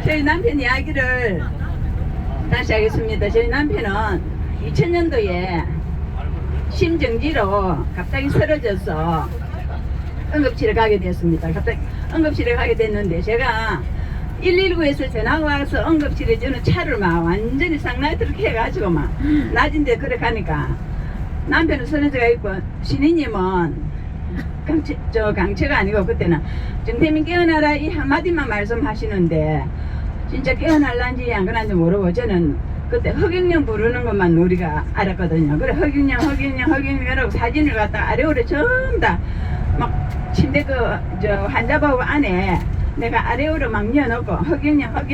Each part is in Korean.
저희 남편 이야기를 다시 하겠습니다. 저희 남편은 2000년도에 심정지로 갑자기 쓰러져서 응급실에 가게 됐습니다. 갑자기 응급실에 가게 됐는데 제가 119에서 전화가 와서 응급실에 저는 차를 막 완전히 쌍라이트를 해가지고 막 낮은데 그래 가니까 남편은 쓰러져가 있고 신이님은 강체가 아니고 그때는 정태민 깨어나라 이 한마디만 말씀하시는데 진짜 깨어날란지 안 그런지 모르고 저는 그때 허경영 부르는 것만 우리가 알았거든요. 그래 허경영 하고 사진을 갖다 아래오래 전부 다 막 침대 환자복 안에 내가 아래오로 막 넣어놓고 허경영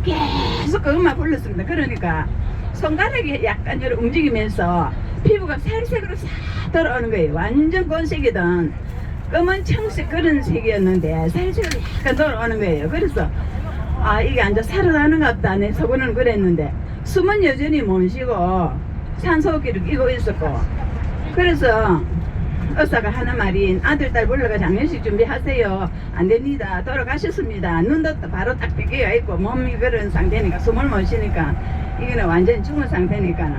계속 그것만 불렀습니다. 그러니까 손가락이 약간 좀 움직이면서 피부가 살색으로 싹 돌아오는 거예요. 완전 곤색이던 검은 청색 그런 색이었는데 살색으로 약간 돌아오는 거예요. 그래서 아 이게 앉아 살아나는가 보다 내 속으로는 그랬는데 숨은 여전히 못 쉬고 산소호흡기를 끼고 있었고 그래서 의사가 하는 말이 아들 딸 불러가 장례식 준비하세요. 안 됩니다. 돌아가셨습니다. 눈도 바로 딱 뺏기가 있고 몸이 그런 상태니까 숨을 못 쉬니까 이거는 완전히 죽은 상태니까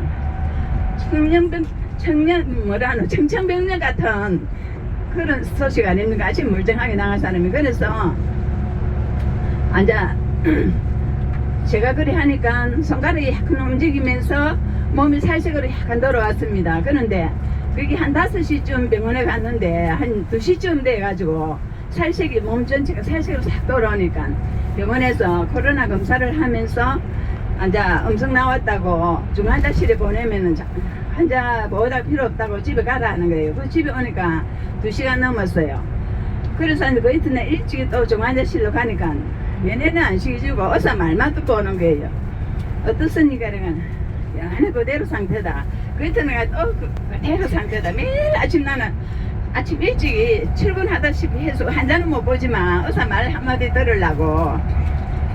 청천벽력 같은 그런 소식 아닙니까? 아침 멀쩡하게 나간 사람이. 그래서 앉아 제가 그리 하니까 손가락이 약간 움직이면서 몸이 살색으로 약간 돌아왔습니다. 그런데 그게 한 5시쯤 병원에 갔는데 한 2시쯤 돼가지고 살색이 몸 전체가 살색으로 싹 돌아오니까 병원에서 코로나 검사를 하면서 환자 음성 나왔다고 중환자실에 보내면은 환자 뭐다 필요 없다고 집에 가라 하는 거예요. 그 집에 오니까 2시간 넘었어요. 그래서 그 이튿날 일찍 또 중환자실로 가니까 얘네는 안 시켜주고 의사 말만 듣고 오는 거예요. 어떻습니까? 그러면 안에 그대로 상태다. 그 이튿날 또 그대로 상태다. 매일 아침 나는 아침 일찍 출근하다시피 해서 환자는 못 보지만 의사 말 한마디 들으려고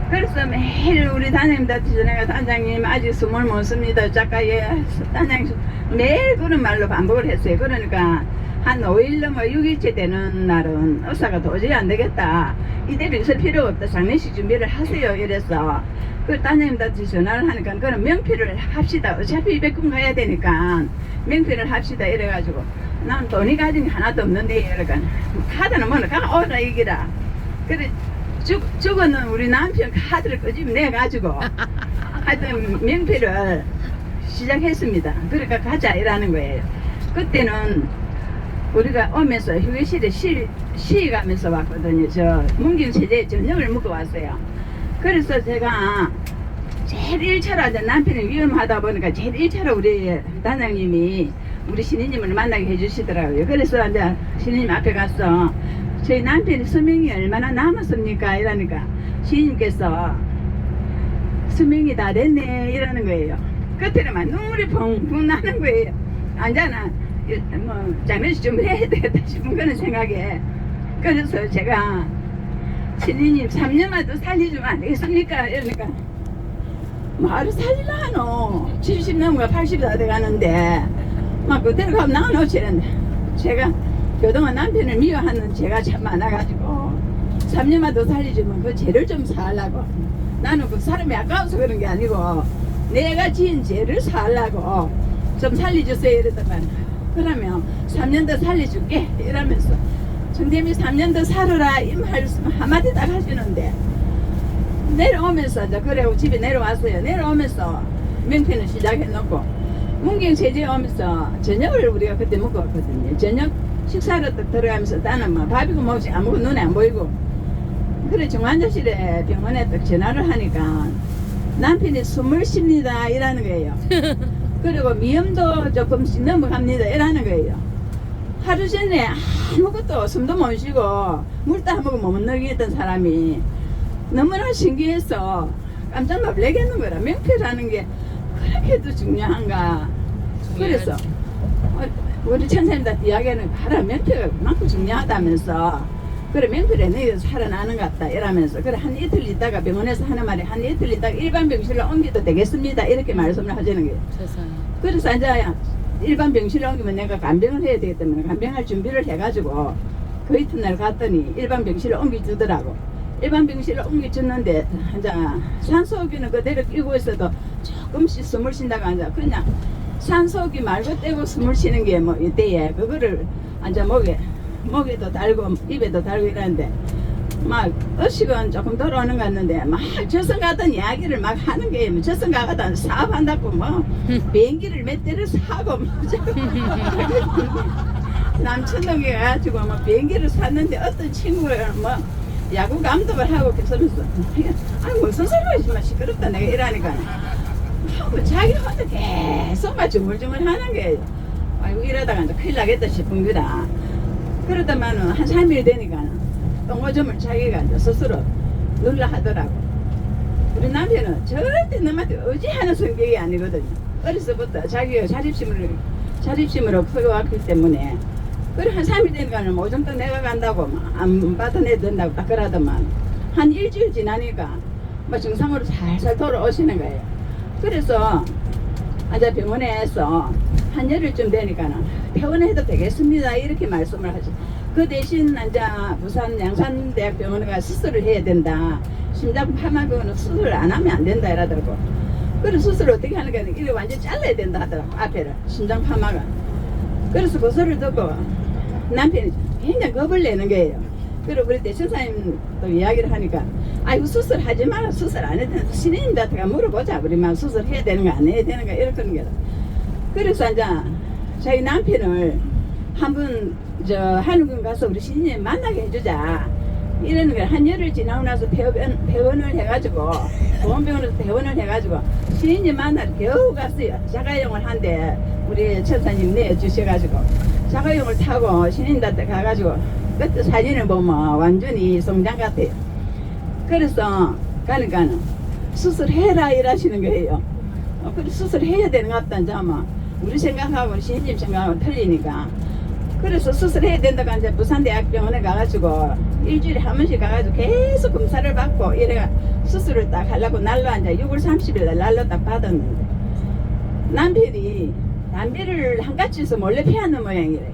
그래서 매일 우리 단장님한테 전화가 단장님 아직 숨을 못 씁니다. 작가에 단장님 매일 그런 말로 반복을 했어요. 그러니까 한 5일 넘어 6일째 되는 날은 의사가 도저히 안 되겠다. 이대로 있을 필요 없다. 장례식 준비를 하세요. 이래서 그 단장님한테 전화를 하니까 그럼 명피를 합시다. 어차피 200금 가야 되니까 명피를 합시다. 이래가지고 난 돈이 가진 게 하나도 없는데 이러니까 카드는 뭐는 오라 이기라. 그래 죽어는 우리 남편 카드를 끄집어 내가지고 하여튼 명피를 시작했습니다. 그러니까 가자 이라는 거예요. 그때는 우리가 오면서 휴게실에 쉬 가면서 왔거든요. 저 문경세제에 저녁을 먹고 왔어요. 그래서 제가 제일 1차로 남편이 위험하다 보니까 제일 1차로 우리 단장님이 우리 신인님을 만나게 해주시더라고요. 그래서 이제 신인님 앞에 가서 저희 남편이 수명이 얼마나 남았습니까? 이러니까 신인님께서 수명이 다 됐네 이러는 거예요. 그때는 막 눈물이 펑펑 나는 거예요. 앉아나 뭐 장례식 좀 해야 되겠다 싶은 그런 생각에 그래서 제가 신인님 3년만 더 살려주면 안 되겠습니까? 이러니까 말을 살리라 하노 70 넘어가 80이 다 돼가는데 막 그대로 가면 나와놓지 이랬는데 제가 그동안 남편을 미워하는 제가 참 많아가지고 3년만 더 살려주면 그 죄를 좀 사하려고 나는 그 사람이 아까워서 그런 게 아니고 내가 지은 죄를 사하려고 좀 살려주세요 이러더만 그러면 3년 더 살려줄게 이러면서 정대미 3년 더 살아라 이 말씀 한마디 딱 하시는데 내려오면서 이제 그래고 집에 내려왔어요. 내려오면서 명패는 시작해놓고 문경세제에 오면서 저녁을 우리가 그때 먹고 왔거든요. 저녁 식사로 딱 들어가면서 나는 뭐 밥이고 뭐지 아무것도 눈에 안 보이고 그래 중환자실에 병원에 딱 전화를 하니까 남편이 숨을 쉽니다 이라는 거예요. 그리고 미염도 조금씩 넘어갑니다 이라는 거예요. 하루 전에 아무것도 숨도 못 쉬고 물도 한 모금 못 먹이던 사람이 너무나 신기해서 깜짝 놀라겠는 거라. 명패라는 게 그렇게도 중요한가. 그래서 우리 천사님한테 이야기하는 바로 명패가 그만큼 중요하다면서 그래 명패를 내서 살아나는 것 같다 이러면서 그래 한 이틀 있다가 병원에서 하는 말이 한 이틀 있다가 일반 병실로 옮겨도 되겠습니다 이렇게 말씀을 하시는 거예요. 그래서 이제 일반 병실로 옮기면 내가 간병을 해야 되기 때문에 간병할 준비를 해가지고 그 이튿날 갔더니 일반 병실로 옮겨주더라고. 일반 병실을 옮겨줬는데 이제 산소호흡기는 그대로 끼고 있어도 조금씩 숨을 쉰다고 하자. 그냥 산소호흡기 말고 떼고 숨을 쉬는 게 뭐 이때에 그거를 이제 목에도 달고 입에도 달고 이러는데 막 의식은 조금 돌아오는 것 같는데 막 저승 가던 이야기를 막 하는 게 뭐 저승 가던 사업한다고 뭐 비행기를 몇 대를 사고 뭐 남천동에 가가지고 뭐 비행기를 샀는데 어떤 친구가 뭐 야구 감독을 하고 계속면서 아 무슨 소리야 시끄럽다 내가 이러니까 하고 자기 혼자 계속 막 주물주물 하는 게 아이고 이러다가 이제 큰일 나겠다 싶은 거다. 그러다만은 한 3일 되니까 똥오줌을 자기가 이제 스스로 눌러 하더라고. 우리 남편은 절대 남한테 의지하는 성격이 아니거든요. 어려서부터 자기가 자립심으로 커왔기 때문에 그래 한 3일 되니까는 오줌도 내가 간다고 안 받아내 된다고 딱 그러더만 한 일주일 지나니까 뭐 정상으로 살살 돌아오시는 거예요. 그래서 이제 병원에서 한 열흘쯤 되니까는 퇴원해도 되겠습니다 이렇게 말씀을 하죠. 그 대신 이제 부산 양산대학병원에 가 수술을 해야 된다. 심장 파마그는 수술을 안 하면 안 된다 이러더라고. 그래서 수술을 어떻게 하는가 이게 완전 잘라야 된다 하더라고. 앞에를 심장 파마가. 그래서 그 소리를 듣고 남편이 굉장히 겁을 내는 거예요. 그리고 우리 대천사님도 이야기를 하니까 아이고 수술하지 마라 수술 안 해도 되는데 신인님한테 물어보자 우리만 수술해야 되는 거 안 해야 되는 거 이렇게 하는 거다. 그래서 이제 자기 남편을 한번 한의원 가서 우리 신인님 만나게 해주자 이러는 거야. 한 열흘 지나고 나서 퇴원을 해가지고 보건병원에서 퇴원을 해가지고 신인님 만나러 겨우 갔어요. 자가용을 한대 우리 천사님 내주셔가지고 자가용을 타고 신인한테 가가지고 그때 사진을 보면 완전히 성장 같아요. 그래서 가니까는 수술해라 이러시는 거예요. 그래 수술해야 되는 것 같다. 이제 아마 우리 생각하고 신인님 생각하고 틀리니까 그래서 수술해야 된다고 이제 부산대학병원에 가가지고 일주일에 한 번씩 가가지고 계속 검사를 받고 이래가 수술을 딱 하려고 날로 이제 6월 30일 날 날로 딱 받았는데 남편이 담배를 한 가지에서 몰래 피하는 모양이래.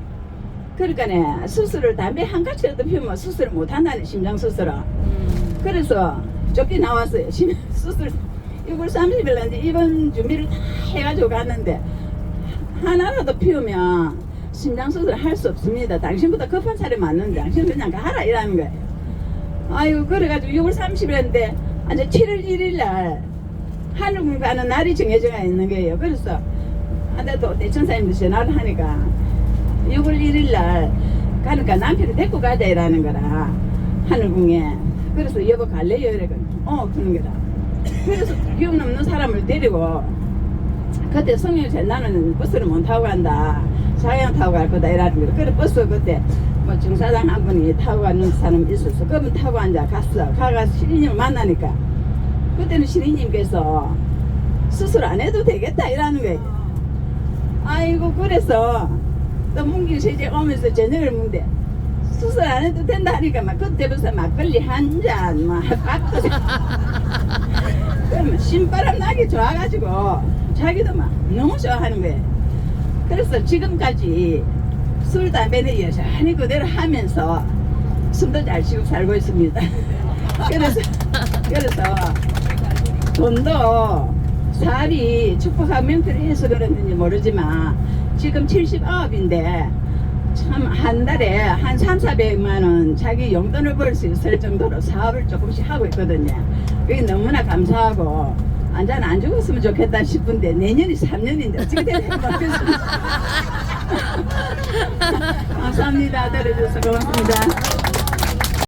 그러니까 수술을 담배 한 가지라도 피우면 수술을 못 한다는 심장 수술을. 그래서 쫓기 나왔어요. 수술 6월 30일 날 이제 입원 준비를 다 해가지고 갔는데 하나라도 피우면 심장 수술 할 수 없습니다. 당신보다 급한 사람이 맞는데 당신 그냥 가라 이러는 거예요. 아이고 그래가지고 6월 30일인데 이제 7월 1일 날 한의원 가는 날이 정해져 있는 거예요. 그래서 또 대천사님도 전화를 하니까 6월 1일 날 가니까 남편을 데리고 가자 이라는 거라 한의궁에. 그래서 여보 갈래요? 이래거든. 그러는 거다. 그래서 기운 없는 사람을 데리고 그때 성형제 나는 버스를 못 타고 간다. 자양 타고 갈 거다 이라는 거다. 그래 버스 그때 뭐 중사장 한 분이 타고 가는 사람이 있었어. 그분 타고 앉아 갔어. 가서 신인님을 만나니까 그때는 신인님께서 수술 안 해도 되겠다 이라는 거예요. 아이고 그래서 또 문기세제 오면서 저녁을 먹는데 수술 안 해도 된다 하니까 막 그때부터 막걸리 한 잔 막 받고 그러면 신바람 나기 좋아가지고 자기도 막 너무 좋아하는 거예요. 그래서 지금까지 술 담배는 여전히 그대로 하면서 숨도 잘 쉬고 살고 있습니다. 그래서 돈도 사업이 축복하고 명패를 해서 그랬는지 모르지만 지금 79인데 참 한 달에 한 300~400만 원 자기 용돈을 벌 수 있을 정도로 사업을 조금씩 하고 있거든요. 그게 너무나 감사하고 완전 안 죽었으면 좋겠다 싶은데 내년이 3년인데 어떻게 될지 모르겠습니다. 감사합니다. 들어주셔서 고맙습니다.